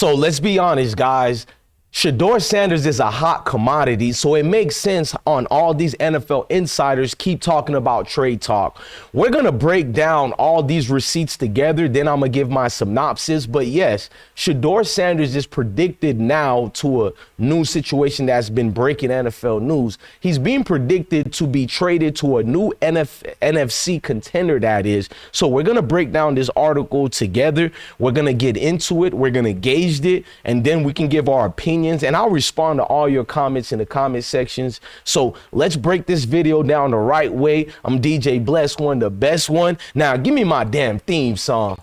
So let's be honest, guys. Shedeur Sanders is a hot commodity, so it makes sense on all these NFL insiders keep talking about trade talk. We're going to break down all these receipts together, then I'm going to give my synopsis. But yes, Shedeur Sanders is predicted now to a new situation that's been breaking NFL news. He's being predicted to be traded to a new NFC contender, that is. So we're going to break down this article together. We're going to get into it. We're going to gauge it, and then we can give our opinion. And I'll respond to all your comments in the comment sections. So let's break this video down the right way. I'm DJ Bless One, the best one. Now give me my damn theme song.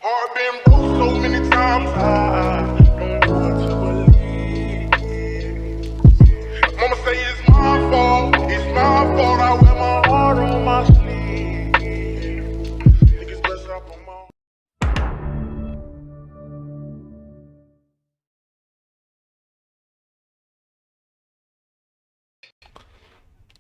I've been broke so many times, I don't want to believe. Mama say it's my fault, I wear my heart on my sleeve. Niggas bless up on my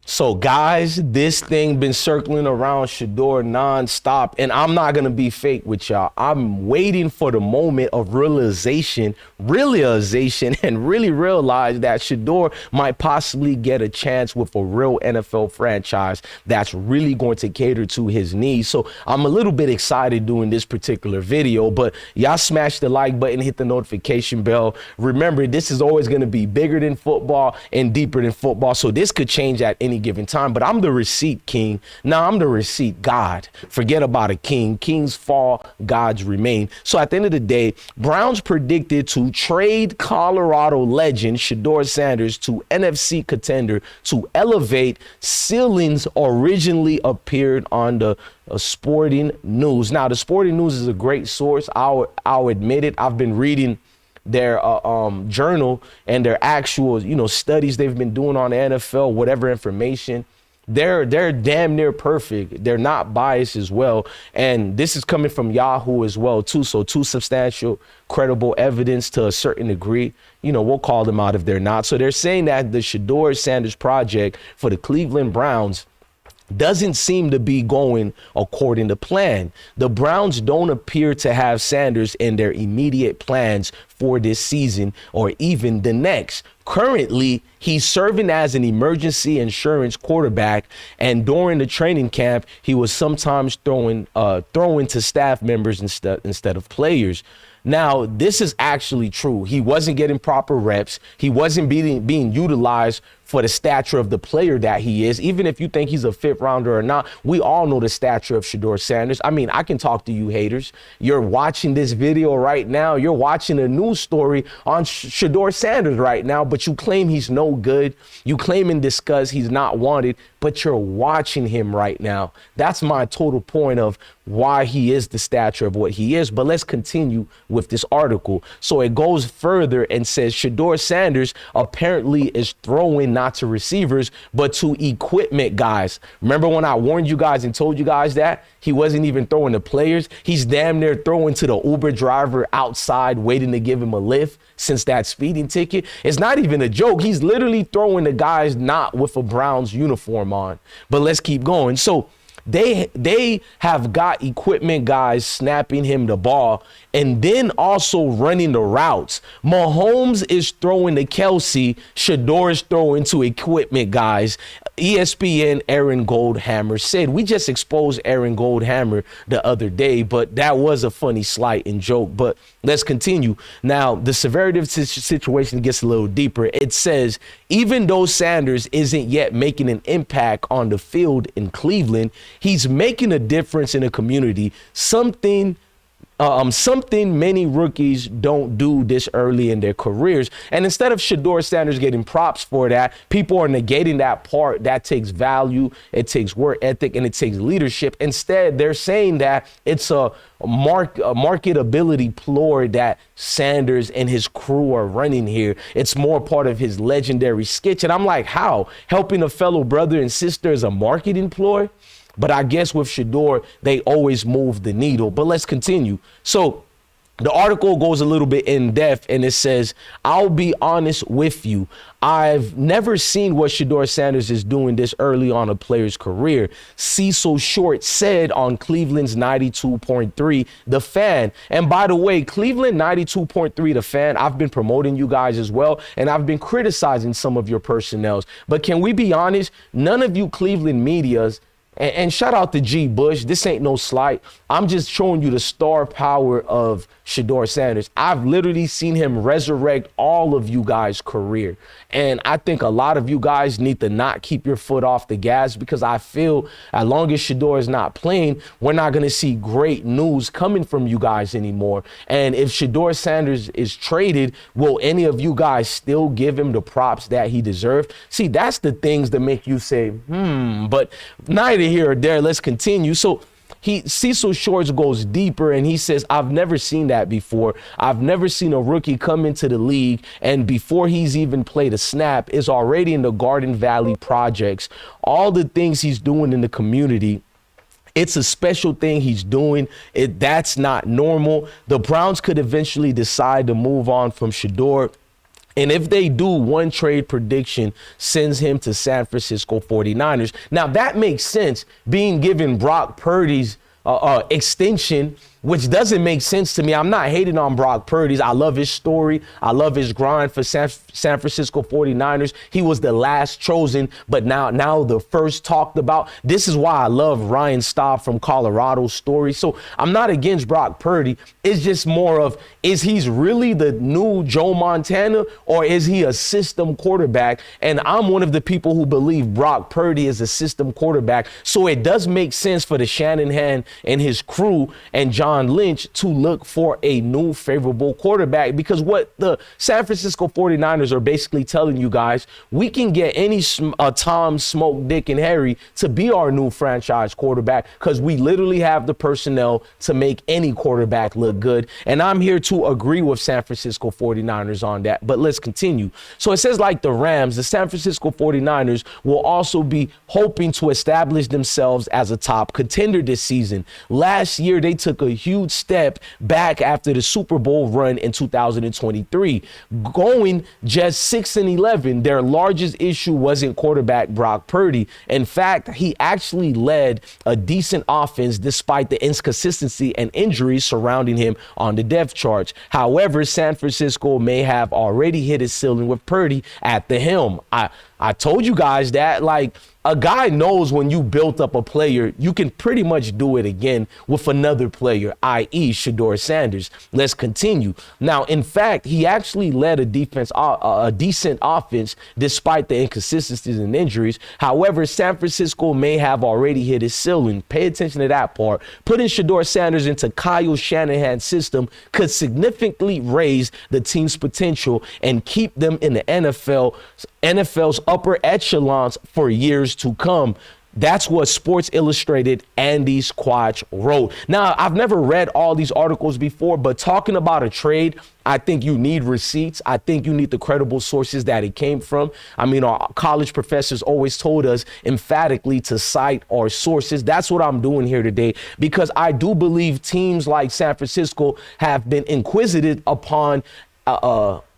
So guys, this thing been circling around Shedeur nonstop, and I'm not gonna be fake with y'all. I'm waiting for the moment of realization, and really realize that Shedeur might possibly get a chance with a real NFL franchise that's really going to cater to his needs. So I'm a little bit excited doing this particular video, but y'all smash the like button, hit the notification bell. Remember, this is always gonna be bigger than football and deeper than football, so this could change at any given time. But I'm the receipt king. Now I'm the receipt god. Forget about a king. Kings fall, gods remain. So at the end of the day, Browns predicted to trade Colorado legend Shedeur Sanders to NFC contender to elevate ceilings originally appeared on the Sporting News. Now the Sporting News is a great source. I'll admit it. I've been reading their journal and their actual, studies they've been doing on the NFL, whatever information. They're damn near perfect. They're not biased as well. And this is coming from Yahoo as well, too. So two substantial, credible evidence to a certain degree. We'll call them out if they're not. So they're saying that the Shedeur Sanders project for the Cleveland Browns doesn't seem to be going according to plan. The Browns don't appear to have Sanders in their immediate plans for this season or even the next. Currently, he's serving as an emergency insurance quarterback, and during the training camp, he was sometimes throwing to staff members instead of players. Now, this is actually true. He wasn't getting proper reps. He wasn't being utilized for the stature of the player that he is. Even if you think he's a fifth rounder or not, we all know the stature of Shedeur Sanders. I mean, I can talk to you haters. You're watching this video right now. You're watching a news story on Shedeur Sanders right now, but you claim he's no good. You claim and discuss he's not wanted, but you're watching him right now. That's my total point of why he is the stature of what he is. But let's continue with this article. So it goes further and says Shedeur Sanders apparently is throwing not to receivers, but to equipment guys. Remember when I warned you guys and told you guys that he wasn't even throwing to players? He's damn near throwing to the Uber driver outside waiting to give him a lift since that speeding ticket. It's not even a joke. He's literally throwing to guys not with a Browns uniform on. But let's keep going. So they have got equipment guys snapping him the ball and then also running the routes. Mahomes is throwing to Kelsey. Shedeur is throwing to equipment guys. ESPN Aaron Goldhammer said, we just exposed Aaron Goldhammer the other day, but that was a funny slight and joke. But let's continue. Now, the severity of the situation gets a little deeper. It says, even though Sanders isn't yet making an impact on the field in Cleveland, he's making a difference in the community, something many rookies don't do this early in their careers. And instead of Shedeur Sanders getting props for that, people are negating that part. That takes value, it takes work ethic, and it takes leadership. Instead, they're saying that it's a marketability ploy that Sanders and his crew are running here. It's more part of his legendary sketch. And I'm like, how? Helping a fellow brother and sister is a marketing ploy? But I guess with Shedeur, they always move the needle. But let's continue. So The article goes a little bit in depth and it says, I'll be honest with you. I've never seen what Shedeur Sanders is doing this early on a player's career. Cecil Short said on Cleveland's 92.3, The Fan. And by the way, Cleveland 92.3, The Fan, I've been promoting you guys as well, and I've been criticizing some of your personnels. But can we be honest? None of you Cleveland medias, and shout out to G. Bush. This ain't no slight. I'm just showing you the star power of Shedeur Sanders. I've literally seen him resurrect all of you guys' career. And I think a lot of you guys need to not keep your foot off the gas, because I feel as long as Shedeur is not playing, we're not going to see great news coming from you guys anymore. And if Shedeur Sanders is traded, will any of you guys still give him the props that he deserved? See, that's the things that make you say, but neither here or there. Let's continue. So Cecil Shorts goes deeper and he says, I've never seen that before. I've never seen a rookie come into the league and before he's even played a snap is already in the Garden Valley projects. All the things he's doing in the community, it's a special thing he's doing. That's not normal. The Browns could eventually decide to move on from Shedeur. And if they do, one trade prediction sends him to San Francisco 49ers. Now, that makes sense, being given Brock Purdy's extension, which doesn't make sense to me. I'm not hating on Brock Purdy. I love his story. I love his grind for San Francisco 49ers. He was the last chosen, but now the first talked about. This is why I love Ryan Staub from Colorado's story. So I'm not against Brock Purdy. It's just more of, is he really the new Joe Montana, or is he a system quarterback? And I'm one of the people who believe Brock Purdy is a system quarterback. So it does make sense for the Shanahan and his crew and John Lynch to look for a new favorable quarterback, because what the San Francisco 49ers are basically telling you guys, we can get any Tom, Smoke, Dick, and Harry to be our new franchise quarterback, because we literally have the personnel to make any quarterback look good. And I'm here to agree with San Francisco 49ers on that. But let's continue. So it says, like the Rams, the San Francisco 49ers will also be hoping to establish themselves as a top contender this season. Last year, they took a huge step back after the Super Bowl run in 2023. Going just 6-11, their largest issue wasn't quarterback Brock Purdy. In fact, he actually led a decent offense despite the inconsistency and injuries surrounding him on the depth chart. However, San Francisco may have already hit his ceiling with Purdy at the helm. I told you guys that, like, a guy knows when you built up a player, you can pretty much do it again with another player, i.e. Shedeur Sanders. Let's continue. Now, in fact, he actually led a decent offense despite the inconsistencies and injuries. However, San Francisco may have already hit his ceiling. Pay attention to that part. Putting Shedeur Sanders into Kyle Shanahan's system could significantly raise the team's potential and keep them in the NFL's upper echelons for years to come. That's what Sports Illustrated Andy Squatch wrote. Now, I've never read all these articles before, but talking about a trade, I think you need receipts. I think you need the credible sources that it came from. I mean, our college professors always told us emphatically to cite our sources. That's what I'm doing here today, because I do believe teams like San Francisco have been inquisitive upon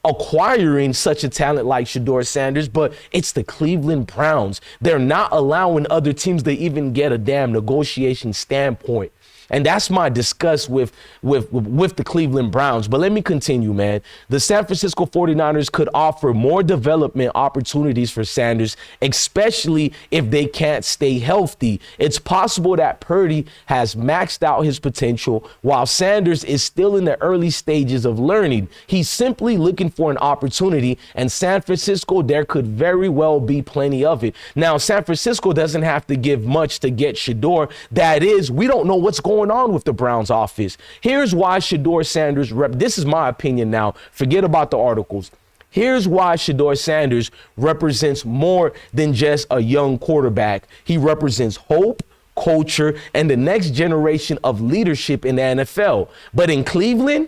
acquiring such a talent like Shedeur Sanders, but it's the Cleveland Browns. They're not allowing other teams to even get a damn negotiation standpoint. And that's my disgust with the Cleveland Browns. But let me continue, man. The San Francisco 49ers could offer more development opportunities for Sanders, especially if they can't stay healthy. It's possible that Purdy has maxed out his potential while Sanders is still in the early stages of learning. He's simply looking for an opportunity, and San Francisco, there could very well be plenty of it. Now, San Francisco doesn't have to give much to get Shedeur. That is, we don't know what's going on with the Browns office. Here's why Shedeur Sanders, this is my opinion now, forget about the articles. Here's why Shedeur Sanders represents more than just a young quarterback. He represents hope, culture, and the next generation of leadership in the NFL. But in Cleveland,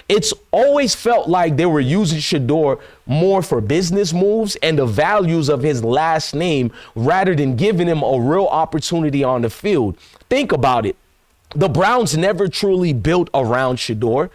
it's always felt like they were using Shedeur more for business moves and the values of his last name rather than giving him a real opportunity on the field. Think about it. The Browns never truly built around Shedeur.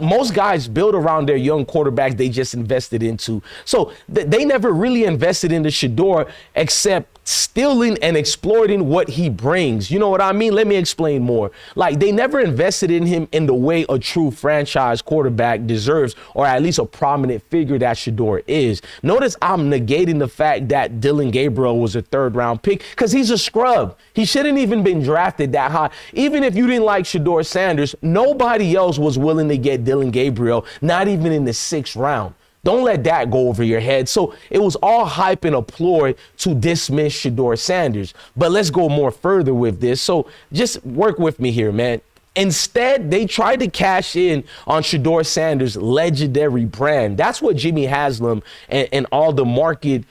Most guys build around their young quarterbacks they just invested into. So they never really invested into Shedeur except stealing and exploiting what he brings. You know what I mean? Let me explain more. Like, they never invested in him in the way a true franchise quarterback deserves, or at least a prominent figure that Shedeur is. Notice I'm negating the fact that Dillon Gabriel was a third-round pick because he's a scrub. He shouldn't even been drafted that high. Even if you didn't like Shedeur Sanders, nobody else was willing to get Dillon Gabriel, not even in the 6th round. Don't let that go over your head. So it was all hype and a ploy to dismiss Shedeur Sanders. But let's go more further with this. So just work with me here, man. Instead, they tried to cash in on Shedeur Sanders' legendary brand. That's what Jimmy Haslam and all the market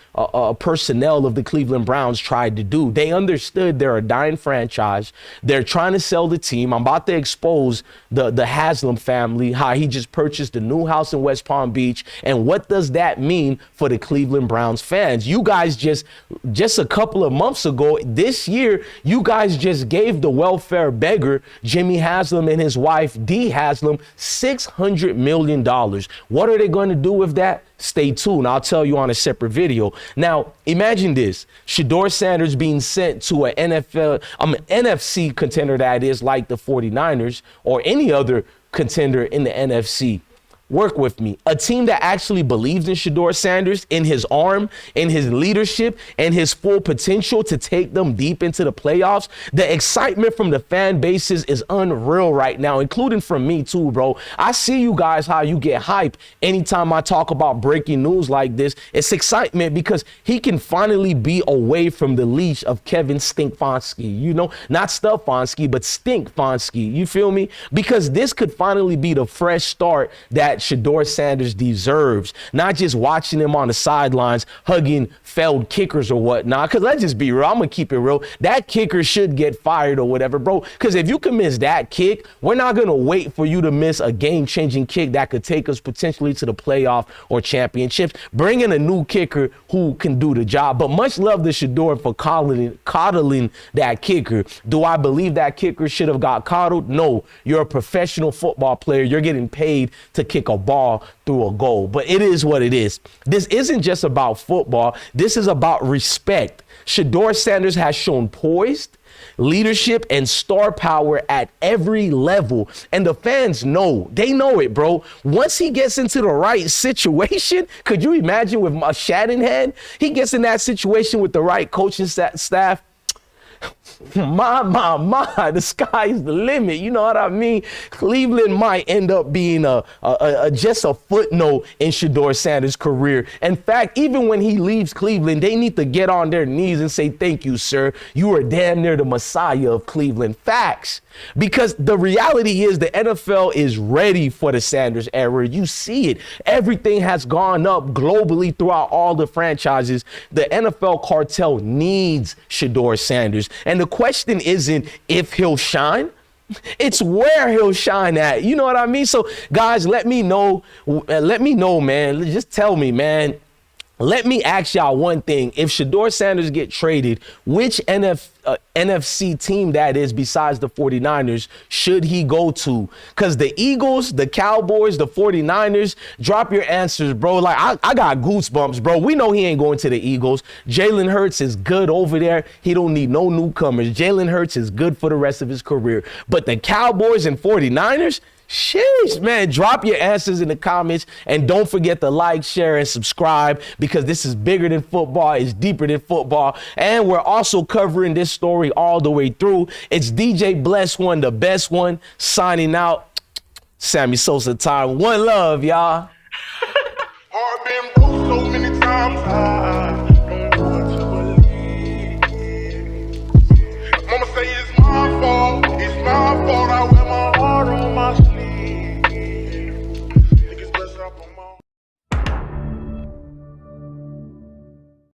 personnel of the Cleveland Browns tried to do. They understood they're a dying franchise. They're trying to sell the team. I'm about to expose the Haslam family, how he just purchased a new house in West Palm Beach. And what does that mean for the Cleveland Browns fans? You guys just a couple of months ago, this year, you guys just gave the welfare beggar, Jimmy Haslam, and his wife, Dee Haslam, $600 million. What are they going to do with that? Stay tuned. I'll tell you on a separate video. Now, imagine this. Shedeur Sanders being sent to an NFC contender, that is, like the 49ers or any other contender in the NFC. Work with me. A team that actually believes in Shedeur Sanders, in his arm, in his leadership, and his full potential to take them deep into the playoffs. The excitement from the fan bases is unreal right now, including from me too, bro. I see you guys, how you get hype anytime I talk about breaking news like this. It's excitement because he can finally be away from the leash of Kevin Stink Fonski. You know, not Stuff Fonski, but Stink Fonski. You feel me? Because this could finally be the fresh start that Shedeur Sanders deserves, not just watching him on the sidelines hugging failed kickers or whatnot. Because let's just be real, I'm gonna keep it real. That kicker should get fired or whatever, bro. Because if you can miss that kick, we're not gonna wait for you to miss a game-changing kick that could take us potentially to the playoff or championships. Bring in a new kicker who can do the job. But much love to Shedeur for coddling that kicker. Do I believe that kicker should have got coddled? No. You're a professional football player. You're getting paid to kick a ball through a goal. But it is what it is. This isn't just about football. This is about respect. Shedeur Sanders has shown poised, leadership, and star power at every level. And the fans know. They know it, bro. Once he gets into the right situation, could you imagine with Shanahan? He gets in that situation with the right coaching staff. My, the sky's the limit. You know what I mean? Cleveland might end up being just a footnote in Shedeur Sanders' career. In fact, even when he leaves Cleveland, they need to get on their knees and say, thank you, sir. You are damn near the Messiah of Cleveland. Facts. Because the reality is the NFL is ready for the Sanders era. You see it. Everything has gone up globally throughout all the franchises. The NFL cartel needs Shedeur Sanders. And the question isn't if he'll shine. It's where he'll shine at. You know what I mean? So, guys, let me know, man. Just tell me, man. Let me ask y'all one thing. If Shedeur Sanders get traded, which NFC team that is besides the 49ers should he go to? Because the Eagles, the Cowboys, the 49ers, drop your answers, bro. Like, I got goosebumps, bro. We know he ain't going to the Eagles. Jalen Hurts is good over there. He don't need no newcomers. Jalen Hurts is good for the rest of his career. But the Cowboys and 49ers, sheesh, man, drop your answers in the comments and don't forget to like, share, and subscribe because this is bigger than football. It's deeper than football. And we're also covering this story all the way through. It's DJ Bless One, the best one, signing out. Sammy Sosa time. One love, y'all. I've been broke so many times.